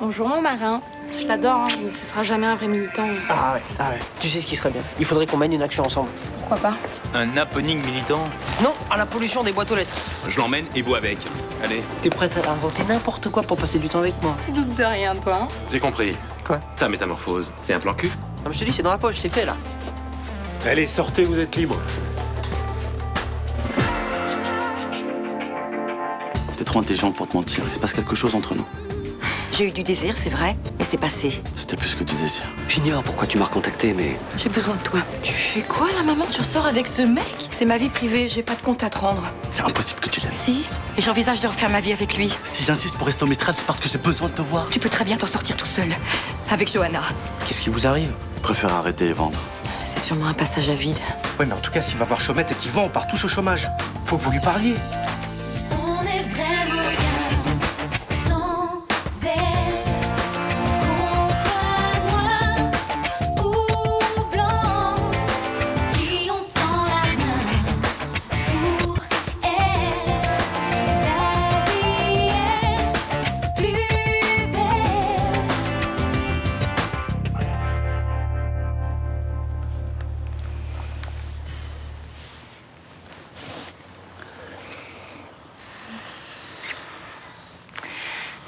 Bonjour mon marin. Je l'adore, hein, mais ce sera jamais un vrai militant. Ah ouais. Tu sais ce qui serait bien? Il faudrait qu'on mène une action ensemble. Pourquoi pas? Un happening militant? Non, à la pollution des boîtes aux lettres. Je l'emmène et vous avec. Allez. T'es prête à inventer n'importe quoi pour passer du temps avec moi? Tu doutes de rien, toi. Hein. J'ai compris. Quoi? Ta métamorphose, c'est un plan cul? Non, mais je te dis, c'est dans la poche, c'est fait là. Allez, sortez, vous êtes libre. T'es trop intelligente pour te mentir. Il se passe quelque chose entre nous. J'ai eu du désir, c'est vrai, mais c'est passé. C'était plus que du désir. J'ignore pourquoi tu m'as recontacté, mais... J'ai besoin de toi. Tu fais quoi là, maman? Tu ressors avec ce mec? C'est ma vie privée, j'ai pas de compte à te rendre. C'est impossible que tu l'aimes. Si, et j'envisage de refaire ma vie avec lui. Si j'insiste pour rester au Mistral, c'est parce que j'ai besoin de te voir. Tu peux très bien t'en sortir tout seul, avec Johanna. Qu'est-ce qui vous arrive? Je préfère arrêter et vendre. C'est sûrement un passage à vide. Ouais, mais en tout cas, s'il va voir Chaumette et qu'il vend, on part tous au chômage. Faut que vous lui parliez. On est vraiment bien sans elle. Qu'on soit noir ou blanc, si on tend la main pour elle, la vie est plus belle.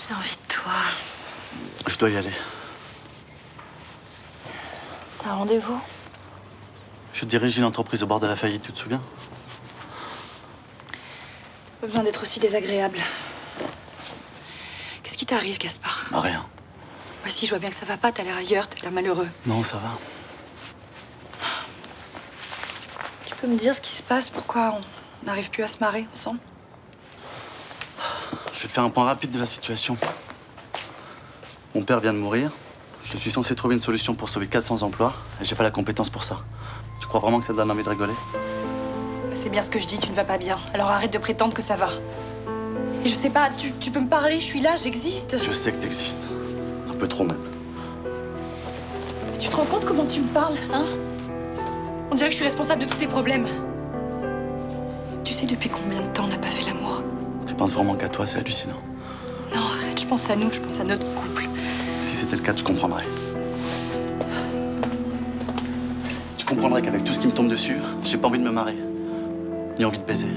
J'ai envie de toi. Je dois y aller. T'as un rendez-vous? Je dirige une entreprise au bord de la faillite, tu te souviens? Pas besoin d'être aussi désagréable. Qu'est-ce qui t'arrive, Gaspard? Rien. Voici, je vois bien que ça va pas, t'as l'air ailleurs, t'as l'air malheureux. Non, ça va. Tu peux me dire ce qui se passe, pourquoi on n'arrive plus à se marrer ensemble? Je vais te faire un point rapide de la situation. Mon père vient de mourir. Je suis censé trouver une solution pour sauver 400 emplois. Et j'ai pas la compétence pour ça. Tu crois vraiment que ça te donne envie de rigoler? C'est bien ce que je dis, tu ne vas pas bien. Alors arrête de prétendre que ça va. Et je sais pas, tu peux me parler, je suis là, j'existe. Je sais que t'existes. Un peu trop même. Tu te rends compte comment tu me parles, hein? On dirait que je suis responsable de tous tes problèmes. Tu sais depuis combien de temps on n'a pas fait l'amour? Tu penses vraiment qu'à toi, c'est hallucinant. Non, arrête, je pense à nous, je pense à notre couple. Si c'était le cas, tu comprendrais. Tu comprendrais qu'avec tout ce qui me tombe dessus, j'ai pas envie de me marrer. Ni envie de baiser.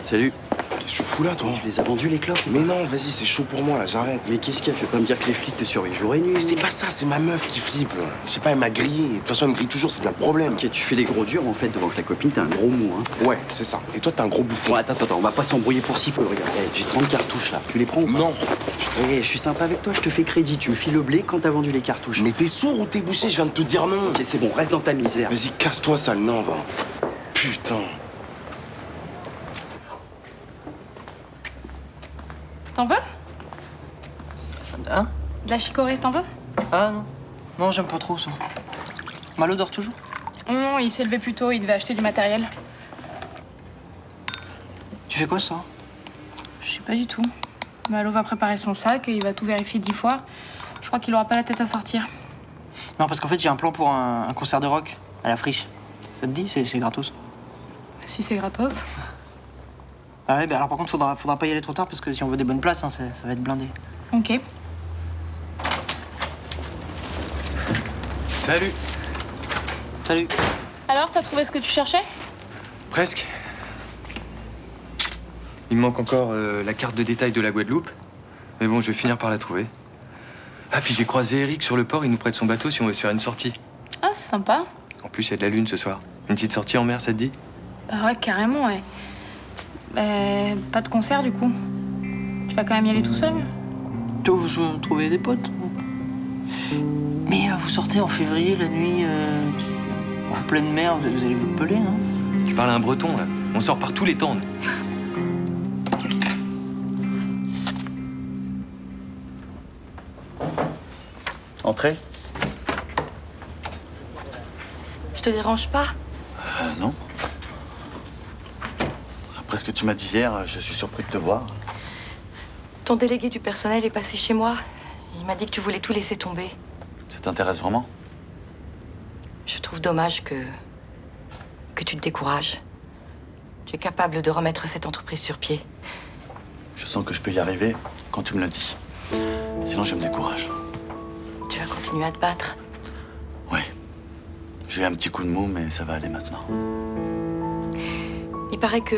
Salut. Qu'est-ce que tu fous là, toi? Tu les as vendus, les clopes? Mais non, vas-y, c'est chaud pour moi, là, j'arrête. Mais qu'est-ce qu'il y a? Tu veux pas me dire que les flics te surveillent jour et nuit? Mais c'est pas ça, c'est ma meuf qui flippe. Je sais pas, elle m'a grillé. De toute façon, elle me grille toujours, c'est bien le problème. Ok, tu fais des gros durs, en fait, devant ta copine, t'es un gros mou, hein. Ouais, c'est ça. Et toi, t'es un gros bouffon. Bon, attends, on va pas s'embrouiller pour si peu, regarde. Hey, j'ai 30 cartouches, là. Tu les prends ou pas? Non. Eh, je suis sympa avec toi, je te fais crédit. Tu me files le blé quand t'as vendu les cartouches. Mais t'es sourd ou t'es bouché? Je viens de te dire non. Ok, c'est bon, reste dans ta misère. Vas-y, casse-toi, sale nain, va. Putain. T'en veux? Hein? De la chicorée, t'en veux? Ah non. Non, j'aime pas trop ça. Malo dort toujours? Non, il s'est levé plus tôt, il devait acheter du matériel. Tu fais quoi ça? Je sais pas du tout. Malo va préparer son sac et il va tout vérifier 10 fois. Je crois qu'il aura pas la tête à sortir. Non, parce qu'en fait, j'ai un plan pour un concert de rock à la friche. Ça te dit? C'est gratos. Si c'est gratos. Ah ouais, bah alors par contre, faudra pas y aller trop tard parce que si on veut des bonnes places, hein, ça va être blindé. Ok. Salut. Salut. Alors, t'as trouvé ce que tu cherchais? Presque. Il me manque encore la carte de détail de la Guadeloupe. Mais bon, je vais finir par la trouver. Ah, puis j'ai croisé Eric sur le port, il nous prête son bateau si on veut se faire une sortie. Ah, c'est sympa. En plus, il y a de la lune ce soir. Une petite sortie en mer, ça te dit? Bah ouais, carrément, ouais. Pas de concert, du coup. Tu vas quand même y aller tout seul? Toi, vous trouvez des potes? Mais vous sortez en février, la nuit, en pleine mer, vous allez vous peler, non? Tu parles à un breton, là. On sort par tous les temps. nous. Entrez? Je te dérange pas? Non. Après ce que tu m'as dit hier, je suis surpris de te voir. Ton délégué du personnel est passé chez moi. Il m'a dit que tu voulais tout laisser tomber. Ça t'intéresse vraiment? Je trouve dommage que que tu te décourages. Tu es capable de remettre cette entreprise sur pied. Je sens que je peux y arriver quand tu me le dis. Sinon, je me décourage. Tu vas continuer à te battre. Oui. J'ai eu un petit coup de mou, mais ça va aller maintenant. Il paraît que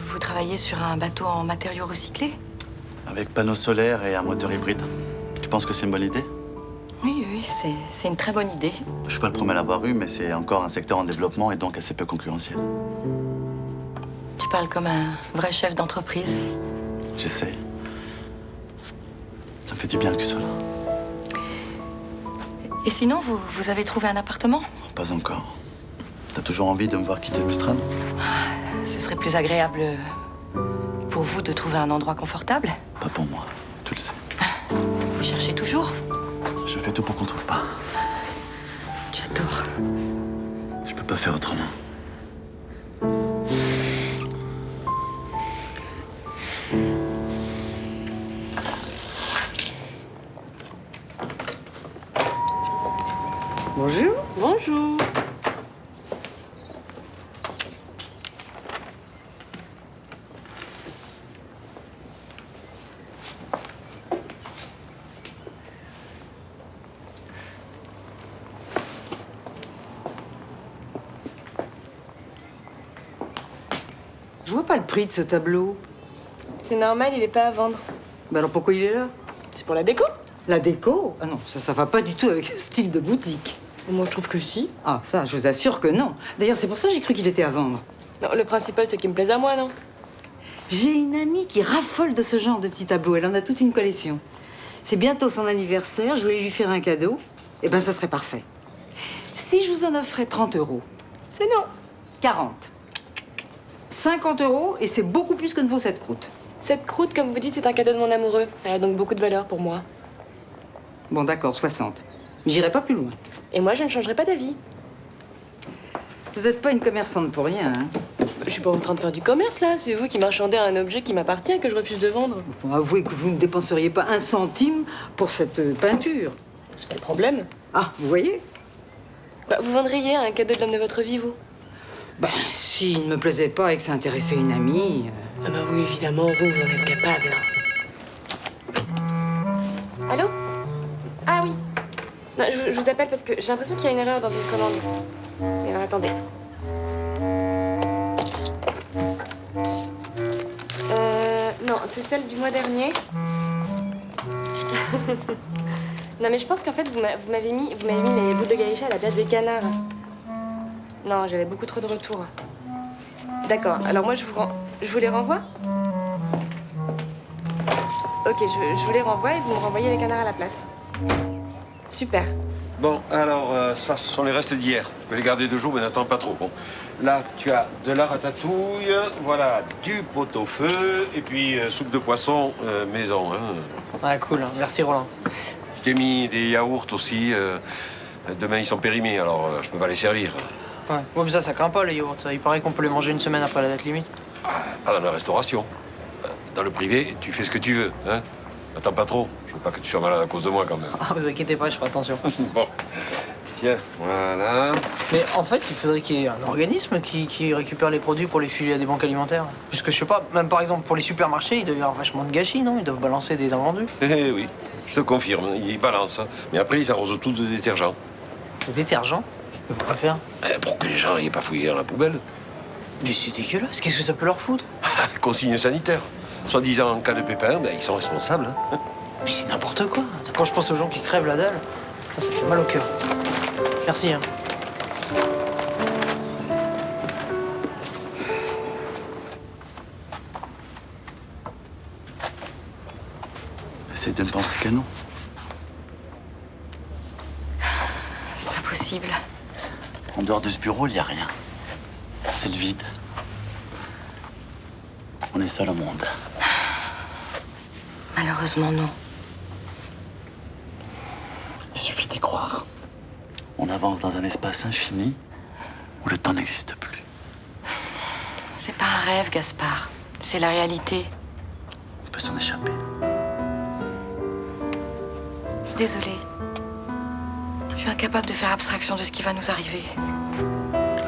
vous travaillez sur un bateau en matériaux recyclés. Avec panneaux solaires et un moteur hybride. Tu penses que c'est une bonne idée? Oui, oui, c'est une très bonne idée. Je suis pas le premier à l'avoir eu, mais c'est encore un secteur en développement et donc assez peu concurrentiel. Tu parles comme un vrai chef d'entreprise. J'essaie. Ça me fait du bien que tu sois là. Et sinon, vous avez trouvé un appartement? Pas encore. T'as toujours envie de me voir quitter le Mistral? Ce serait plus agréable pour vous de trouver un endroit confortable. Pas pour moi, tu le sais. Vous cherchez toujours? Je fais tout pour qu'on trouve pas. Tu as tort. Je peux pas faire autrement. Bonjour. Bonjour. Je vois pas le prix de ce tableau. C'est normal, il est pas à vendre. Mais alors pourquoi il est là? C'est pour la déco? La déco? Ah non, ça va pas du tout avec ce style de boutique. Moi, je trouve que si. Ah, ça, je vous assure que non. D'ailleurs, c'est pour ça que j'ai cru qu'il était à vendre. Non, le principal, c'est qu'il me plaise à moi, non? J'ai une amie qui raffole de ce genre de petits tableaux. Elle en a toute une collection. C'est bientôt son anniversaire, je voulais lui faire un cadeau. Eh ben, ce serait parfait. Si je vous en offrais 30 €. C'est non. 40. 50 € et c'est beaucoup plus que ne vaut cette croûte. Cette croûte, comme vous dites, c'est un cadeau de mon amoureux. Elle a donc beaucoup de valeur pour moi. Bon, d'accord, 60. J'irai pas plus loin. Et moi, je ne changerai pas d'avis. Vous n'êtes pas une commerçante pour rien, hein? Je suis pas en train de faire du commerce, là. C'est vous qui marchandez un objet qui m'appartient et que je refuse de vendre. Faut avouer que vous ne dépenseriez pas un centime pour cette peinture. C'est pas le problème. Ah, vous voyez? Bah, vous vendriez un cadeau de l'homme de votre vie, vous? Ben, s'il ne me plaisait pas et que ça intéressait une amie... Ah bah oui, évidemment, vous en êtes capable. Allô? Ah oui. Non, je vous appelle parce que j'ai l'impression qu'il y a une erreur dans une commande. Mais alors, attendez. Non, c'est celle du mois dernier. Non, mais je pense qu'en fait, vous m'avez mis les boules de gaïcha à la place des canards. Non, j'avais beaucoup trop de retours. D'accord, alors moi, je vous les renvoie? Ok, je vous les renvoie et vous me renvoyez les canards à la place. Super. Bon, alors, ça, ce sont les restes d'hier. Tu peux les garder 2 jours, mais n'attends pas trop. Bon. Là, tu as de la ratatouille, voilà, du pot-au-feu, et puis soupe de poisson maison. Hein. Ah, cool. Merci, Roland. Je t'ai mis des yaourts aussi. Demain, ils sont périmés, alors je peux pas les servir. Ouais. Ouais, mais ça craint pas, les yaourts. Ça. Il paraît qu'on peut les manger une semaine après la date limite. Pas dans la restauration. Dans le privé, tu fais ce que tu veux. Hein. Attends pas trop. Je veux pas que tu sois malade à cause de moi, quand même. Ah, vous inquiétez pas, je ferai attention. Bon. Tiens, voilà. Mais en fait, il faudrait qu'il y ait un organisme qui récupère les produits pour les filer à des banques alimentaires. Puisque je sais pas, même par exemple pour les supermarchés, il doit y avoir vachement de gâchis, non? Ils doivent balancer des invendus. Eh oui, je te confirme, ils balancent. Hein. Mais après, ils arrosent tout de détergent. Le détergent? Mais pourquoi faire? Pour que les gens n'aient pas fouillé dans la poubelle. Mais c'est dégueulasse, qu'est-ce que ça peut leur foutre? Consigne sanitaire. Soi-disant, en cas de pépin, ben, ils sont responsables. Hein. Mais c'est n'importe quoi. Quand je pense aux gens qui crèvent la dalle, ça fait mal au cœur. Merci. Hein. Essaye de ne penser qu'à nous. C'est pas possible. En dehors de ce bureau, il n'y a rien. C'est le vide. On est seul au monde. Malheureusement, non. Il suffit d'y croire. On avance dans un espace infini où le temps n'existe plus. C'est pas un rêve, Gaspard. C'est la réalité. On peut s'en échapper. Désolée. Je suis incapable de faire abstraction de ce qui va nous arriver.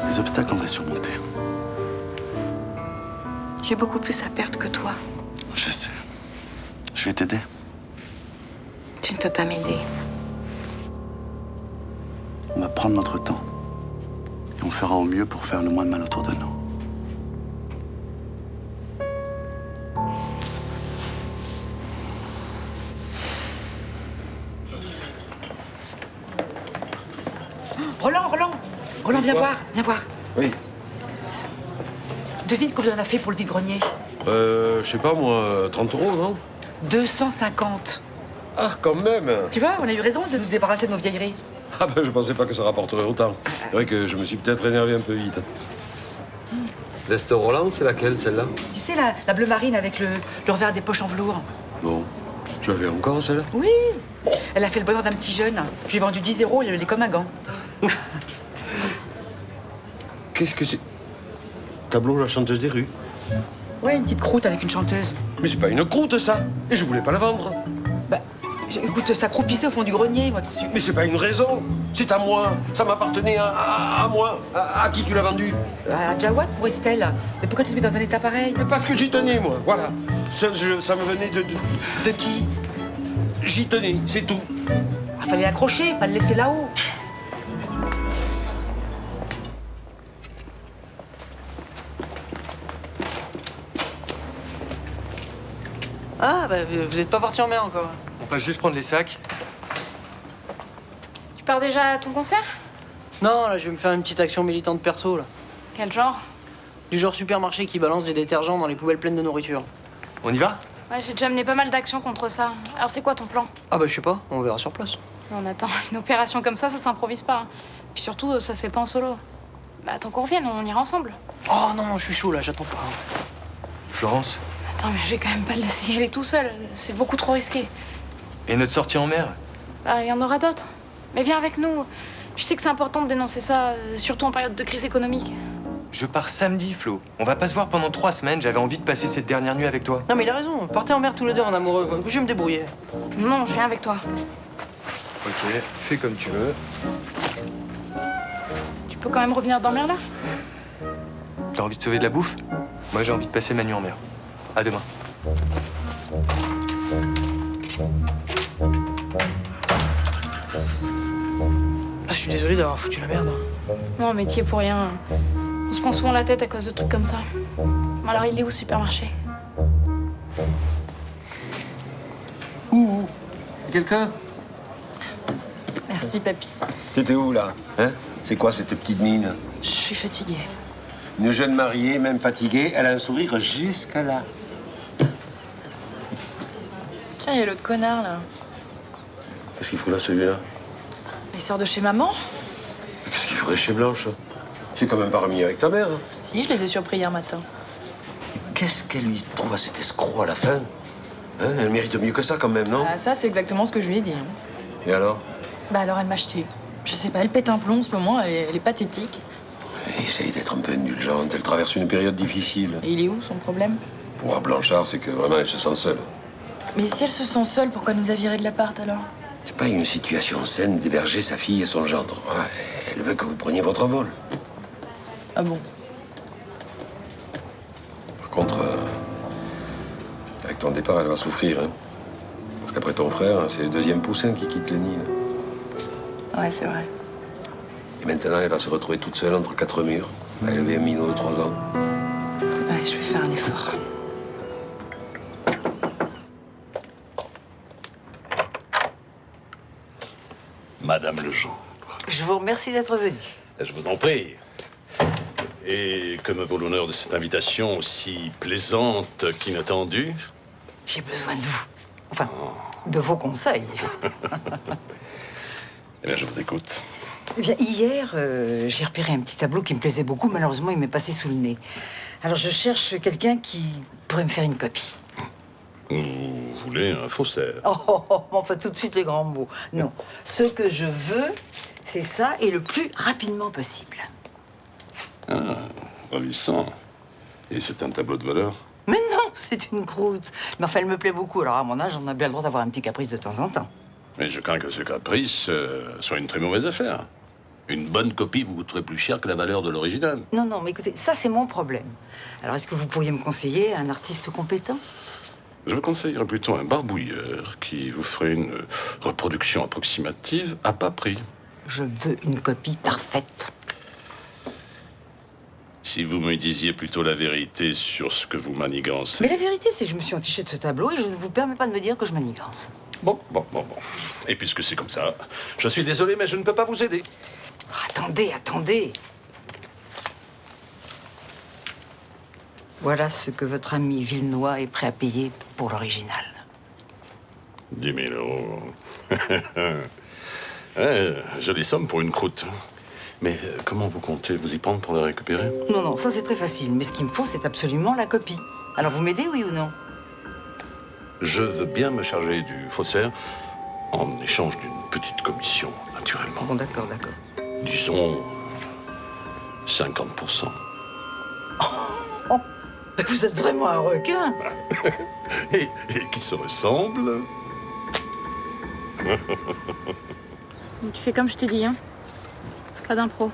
Les des obstacles, on va surmonter. J'ai beaucoup plus à perdre que toi. Je sais. Je vais t'aider. Tu ne peux pas m'aider. On va prendre notre temps. Et on fera au mieux pour faire le moins de mal autour de nous. Roland, viens voir, viens voir. Oui. Devine combien on a fait pour le vide-grenier. Je sais pas moi, 30 euros, non? 250. Ah, quand même. Tu vois, on a eu raison de nous débarrasser de nos vieilleries. Ah ben, je pensais pas que ça rapporterait autant. C'est vrai que je me suis peut-être énervé un peu vite. L'Est Roland, c'est laquelle, celle-là? Tu sais, la bleu marine avec le revers des poches en velours. Bon. Tu l'avais encore, celle-là? Oui. Elle a fait le bonheur d'un petit jeune. Je lui ai vendu 10 €, il est comme un gant. Qu'est-ce que c'est? Tableau La chanteuse des rues. Ouais, une petite croûte avec une chanteuse. Mais c'est pas une croûte, ça. Et je voulais pas la vendre. Bah, écoute, ça croupissait au fond du grenier, moi. Mais c'est pas une raison. C'est à moi. Ça m'appartenait à moi. À qui tu l'as vendu? À Jawad pour Estelle. Mais pourquoi tu te mets dans un état pareil? Mais parce que j'y tenais, moi. Voilà. Ça me venait de... De qui? J'y tenais, c'est tout. Ah, fallait l'accrocher, pas le laisser là-haut. Ah, bah, vous êtes pas parti en mer encore. On passe juste prendre les sacs. Tu pars déjà à ton concert? Non, là, je vais me faire une petite action militante perso, là. Quel genre? Du genre supermarché qui balance des détergents dans les poubelles pleines de nourriture. On y va? Ouais, j'ai déjà mené pas mal d'actions contre ça. Alors c'est quoi ton plan? Ah bah, je sais pas, on verra sur place. On attend. Une opération comme ça s'improvise pas. Hein. Puis surtout, ça se fait pas en solo. Bah attends qu'on revienne, on ira ensemble. Oh non, je suis chaud, là, j'attends pas. Florence? Attends, mais je vais quand même pas le laisser y aller tout seul. C'est beaucoup trop risqué. Et notre sortie en mer? Ah, il y en aura d'autres. Mais viens avec nous. Tu sais que c'est important de dénoncer ça, surtout en période de crise économique. Je pars samedi, Flo. On va pas se voir pendant 3 semaines. J'avais envie de passer cette dernière nuit avec toi. Non, mais il a raison, partez en mer tous les deux en amoureux. Je vais me débrouiller. Non, je viens avec toi. Ok, fais comme tu veux. Tu peux quand même revenir dormir là? T'as envie de sauver de la bouffe? Moi, j'ai envie de passer ma nuit en mer. À demain. Ah, je suis désolé d'avoir foutu la merde. Non, mais t'y es pour rien. On se prend souvent la tête à cause de trucs comme ça. Alors, il est où le supermarché? Ouh, quelqu'un? Merci, papy. T'étais où, là? Hein? C'est quoi cette petite mine? Je suis fatiguée. Une jeune mariée, même fatiguée, elle a un sourire jusque-là. Tiens, il y a l'autre connard, là. Qu'est-ce qu'il fout là, celui-là? Il sort de chez maman? Qu'est-ce qu'il ferait chez Blanche? C'est quand même pas remis avec ta mère. Hein? Si, je les ai surpris hier matin. Qu'est-ce qu'elle lui trouve à cet escroc à la fin? Hein? Elle mérite mieux que ça, quand même, non? Ah, ça, c'est exactement ce que je lui ai dit. Hein. Et alors? Bah alors, elle m'a acheté. Je sais pas, elle pète un plomb en ce moment, elle est pathétique. Essaye d'être un peu indulgente. Elle traverse une période difficile. Et il est où, son problème? Pour voir Blanchard, c'est que vraiment, elle se sent seule. Mais si elle se sent seule, pourquoi nous a viré de l'appart, alors? C'est pas une situation saine d'héberger sa fille et son gendre. Voilà, elle veut que vous preniez votre envol. Ah bon? Par contre, avec ton départ, elle va souffrir. Hein. Parce qu'après ton frère, c'est le deuxième poussin qui quitte le nid. Là. Ouais, c'est vrai. Et maintenant, elle va se retrouver toute seule entre 4 murs, à élever un minot de 3 ans. Ouais, je vais faire un effort. Madame Legendre, Je vous remercie d'être venu. je vous en prie. Et que me vaut l'honneur de cette invitation aussi plaisante qu'inattendue? J'ai besoin de vous. Enfin, de vos conseils. Eh bien, je vous écoute. Eh bien, hier, j'ai repéré un petit tableau qui me plaisait beaucoup. Malheureusement, il m'est passé sous le nez. Alors, je cherche quelqu'un qui pourrait me faire une copie. Vous voulez un faussaire? Enfin, tout de suite les grands mots. Non. Ce que je veux, c'est ça, et le plus rapidement possible. Ah, ravissant. Et c'est un tableau de valeur? Mais non, c'est une croûte. Mais enfin, elle me plaît beaucoup. Alors, à mon âge, on a bien le droit d'avoir un petit caprice de temps en temps. Mais je crains que ce caprice soit une très mauvaise affaire. Une bonne copie vous coûterait plus cher que la valeur de l'original. Non, non, mais écoutez, ça c'est mon problème. Alors est-ce que vous pourriez me conseiller un artiste compétent? Je vous conseillerais plutôt un barbouilleur qui vous ferait une reproduction approximative à bas prix. Je veux une copie parfaite. Si vous me disiez plutôt la vérité sur ce que vous manigancez. Mais la vérité, c'est que je me suis entichée de ce tableau et je ne vous permets pas de me dire que je manigance. Bon. Et puisque c'est comme ça, je suis désolé, mais je ne peux pas vous aider. Attendez. Voilà ce que votre ami Villenoix est prêt à payer pour l'original. 10 000 euros. Jolie somme pour une croûte. Mais comment vous comptez vous y prendre pour la récupérer? Non, ça c'est très facile, mais ce qu'il me faut, c'est absolument la copie. Alors vous m'aidez, oui ou non? Je veux bien me charger du faussaire en échange d'une petite commission, naturellement. Bon, d'accord. Disons 50%. Oh, vous êtes vraiment un requin. et qui se ressemble. Tu fais comme je t'ai dit, hein. Pas d'impro.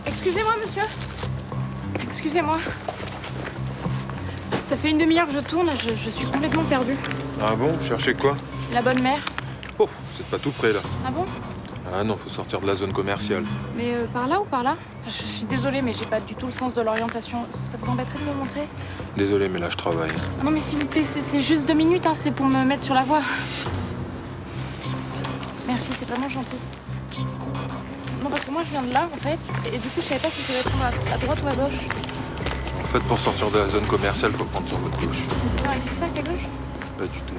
Excusez-moi, monsieur. Excusez-moi. Ça fait une demi-heure que je tourne, là, je suis complètement perdue. Ah bon? Cherchez quoi? La bonne mère. Oh, c'est pas tout près, là. Ah bon? Ah non, faut sortir de la zone commerciale. Mais par là ou par là? Enfin, je suis désolée, mais j'ai pas du tout le sens de l'orientation. Ça vous embêterait de me montrer? Désolé, mais là, je travaille. Ah non, mais s'il vous plaît, c'est juste 2 minutes, hein, c'est pour me mettre sur la voie. Merci, c'est vraiment gentil. Non, parce que moi, je viens de là, en fait, et du coup, je savais pas si je devais prendre à droite ou à gauche. En fait, pour sortir de la zone commerciale, faut prendre sur votre gauche. C'est pas avec tout ça, avec la gauche? Pas du tout.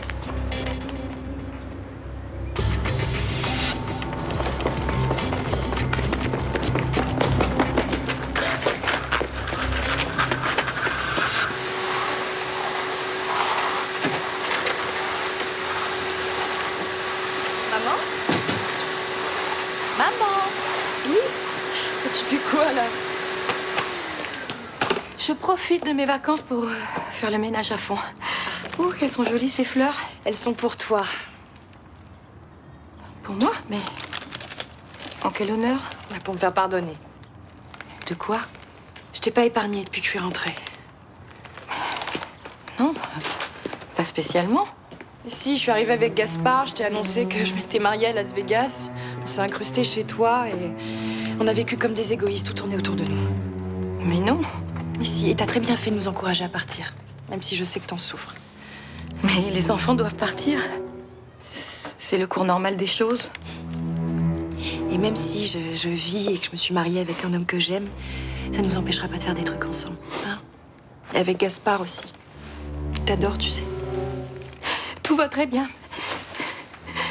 Tu fais quoi, là? Je profite de mes vacances pour faire le ménage à fond. Oh, qu'elles sont jolies, ces fleurs. Elles sont pour toi. Pour moi? Mais en quel honneur? Pour me faire pardonner. De quoi? Je t'ai pas épargnée depuis que je suis rentrée. Non, pas spécialement. Et si, je suis arrivée avec Gaspard, je t'ai annoncé que je m'étais mariée à Las Vegas. On s'est incrusté chez toi et on a vécu comme des égoïstes, tout tourné autour de nous. Mais non. Mais si, et t'as très bien fait de nous encourager à partir, même si je sais que t'en souffres. Mais les enfants doivent partir. C'est le cours normal des choses. Et même si je vis et que je me suis mariée avec un homme que j'aime, ça nous empêchera pas de faire des trucs ensemble. Hein? Et avec Gaspard aussi. Il t'adore, tu sais. Tout va très bien.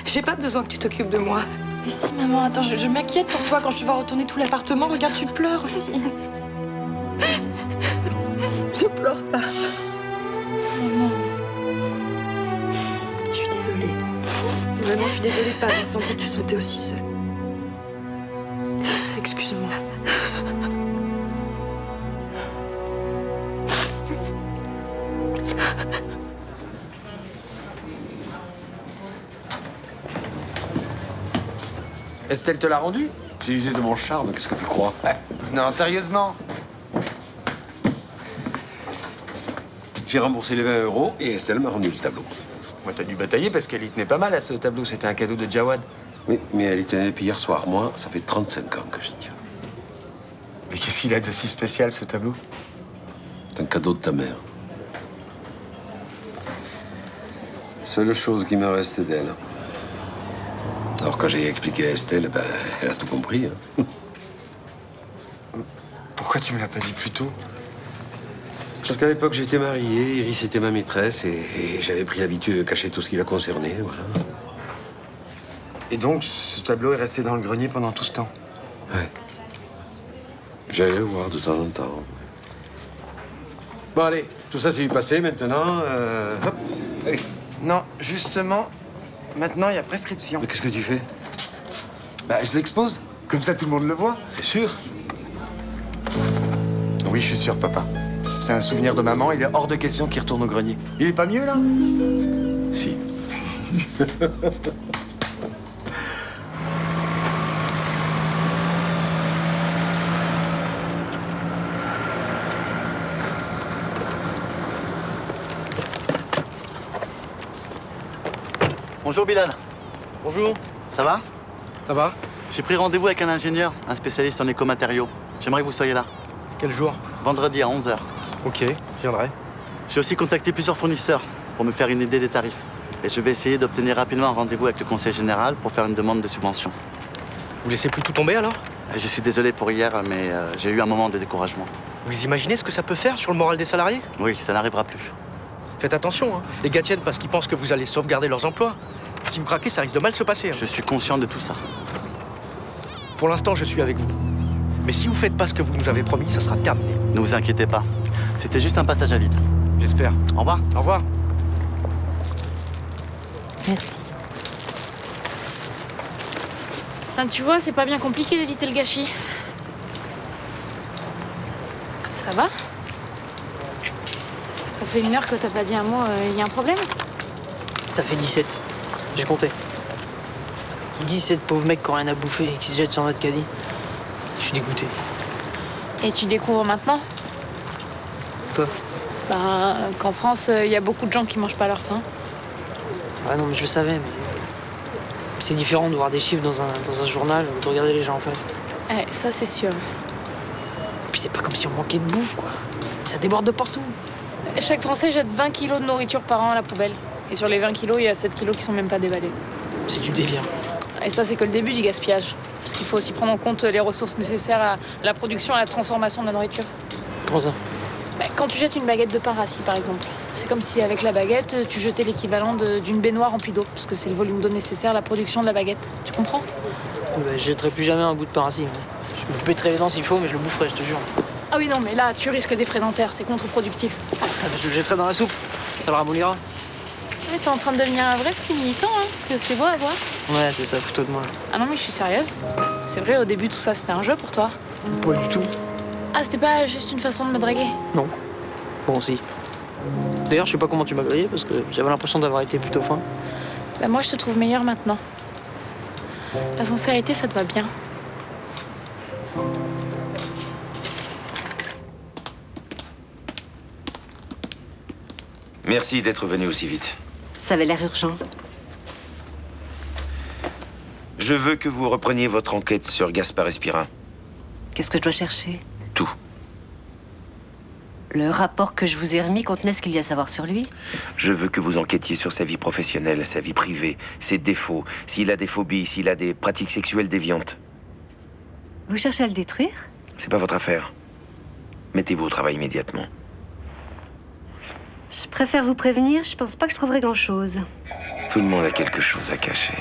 J'ai pas besoin que tu t'occupes de moi. Mais si, maman, attends, je m'inquiète pour toi quand je te vois retourner tout l'appartement. Regarde, tu pleures aussi. Je pleure pas. Maman. Je suis désolée. Vraiment, je suis désolée de pas avoir senti que tu sentais aussi seule. Excuse-moi. Estelle te l'a rendu? J'ai usé de mon charme, qu'est-ce que tu crois? Non, sérieusement. J'ai remboursé les 20 € et Estelle m'a rendu le tableau. Moi, t'as dû batailler parce qu'elle y tenait pas mal à ce tableau. C'était un cadeau de Jawad. Oui, mais elle y tenait depuis hier soir. Moi, ça fait 35 ans que j'y tiens. Mais qu'est-ce qu'il a de si spécial, ce tableau? C'est un cadeau de ta mère. Seule chose qui me reste d'elle. Alors, quand j'ai expliqué à Estelle, ben, elle a tout compris. Hein. Pourquoi tu me l'as pas dit plus tôt? Parce qu'à l'époque, j'étais marié, Iris était ma maîtresse et j'avais pris l'habitude de cacher tout ce qui la concernait, voilà. Et donc, ce tableau est resté dans le grenier pendant tout ce temps? Ouais. J'allais le voir de temps en temps. Bon, allez, tout ça c'est du passé, maintenant, hop, allez. Non, justement, maintenant, il y a prescription. Mais qu'est-ce que tu fais? Bah, je l'expose. Comme ça, tout le monde le voit. T'es sûr? Oui, je suis sûr, papa. C'est un souvenir de maman, il est hors de question qu'il retourne au grenier. Il est pas mieux, là? Si. Bonjour Bilal. Bonjour. Ça va? Ça va? J'ai pris rendez-vous avec un ingénieur, un spécialiste en écomatériaux. J'aimerais que vous soyez là. Quel jour? Vendredi à 11h. Ok, je viendrai. J'ai aussi contacté plusieurs fournisseurs pour me faire une idée des tarifs. Et je vais essayer d'obtenir rapidement un rendez-vous avec le conseil général pour faire une demande de subvention. Vous laissez plus tout tomber alors? Je suis désolé pour hier, mais j'ai eu un moment de découragement. Vous imaginez ce que ça peut faire sur le moral des salariés? Oui, ça n'arrivera plus. Faites attention, hein. Les gars tiennent parce qu'ils pensent que vous allez sauvegarder leurs emplois. Si vous craquez, ça risque de mal se passer. Hein. Je suis conscient de tout ça. Pour l'instant, je suis avec vous. Mais si vous faites pas ce que vous nous avez promis, ça sera terminé. Ne vous inquiétez pas. C'était juste un passage à vide. J'espère. Au revoir. Au revoir. Merci. Enfin, tu vois, c'est pas bien compliqué d'éviter le gâchis. Ça va? Ça fait 1 heure que t'as pas dit un mot. Y a un problème? Ça fait 17. J'ai compté. 17 pauvres mecs qui ont rien à bouffer et qui se jettent sur notre caddie. Je suis dégoûté. Et tu découvres maintenant? Quoi? Ben, qu'en France, y a beaucoup de gens qui mangent pas leur faim. Ah non, mais je le savais, mais... C'est différent de voir des chiffres dans un journal ou de regarder les gens en face. Ouais, ça c'est sûr. Et puis c'est pas comme si on manquait de bouffe, quoi. Ça déborde de partout. Chaque Français jette 20 kilos de nourriture par an à la poubelle. Et sur les 20 kilos, il y a 7 kilos qui sont même pas déballés. C'est du délire. Et ça, c'est que le début du gaspillage. Parce qu'il faut aussi prendre en compte les ressources nécessaires à la production et à la transformation de la nourriture. Comment ça? Quand tu jettes une baguette de pain rassis, par exemple, c'est comme si avec la baguette, tu jetais l'équivalent d'une baignoire remplie d'eau. Parce que c'est le volume d'eau nécessaire à la production de la baguette. Tu comprends? Bah, je jetterai plus jamais un bout de pain rassis. Je me pèterai les dents s'il faut, mais je le boufferai, je te jure. Ah oui, non, mais là, tu risques des frais dentaires. C'est contre-productif. Ah, bah, je le jetterai dans la soupe. Ça le ramollira. Ouais, t'es en train de devenir un vrai petit militant, hein. C'est beau à voir. Ouais, c'est ça, fous-toi de moi. Ah non, mais je suis sérieuse. C'est vrai, au début, tout ça, c'était un jeu pour toi. Pas du tout. Ah, c'était pas juste une façon de me draguer? Non. Bon, si. D'ailleurs, je sais pas comment tu m'as grillé parce que j'avais l'impression d'avoir été plutôt fin. Bah, moi, je te trouve meilleure maintenant. La sincérité, ça te va bien. Merci d'être venu aussi vite. Ça avait l'air urgent. Je veux que vous repreniez votre enquête sur Gaspard Espirin. Qu'est-ce que je dois chercher? Tout. Le rapport que je vous ai remis contenait ce qu'il y a à savoir sur lui? Je veux que vous enquêtiez sur sa vie professionnelle, sa vie privée, ses défauts, s'il a des phobies, s'il a des pratiques sexuelles déviantes. Vous cherchez à le détruire? C'est pas votre affaire. Mettez-vous au travail immédiatement. Je préfère vous prévenir, je pense pas que je trouverai grand-chose. Tout le monde a quelque chose à cacher.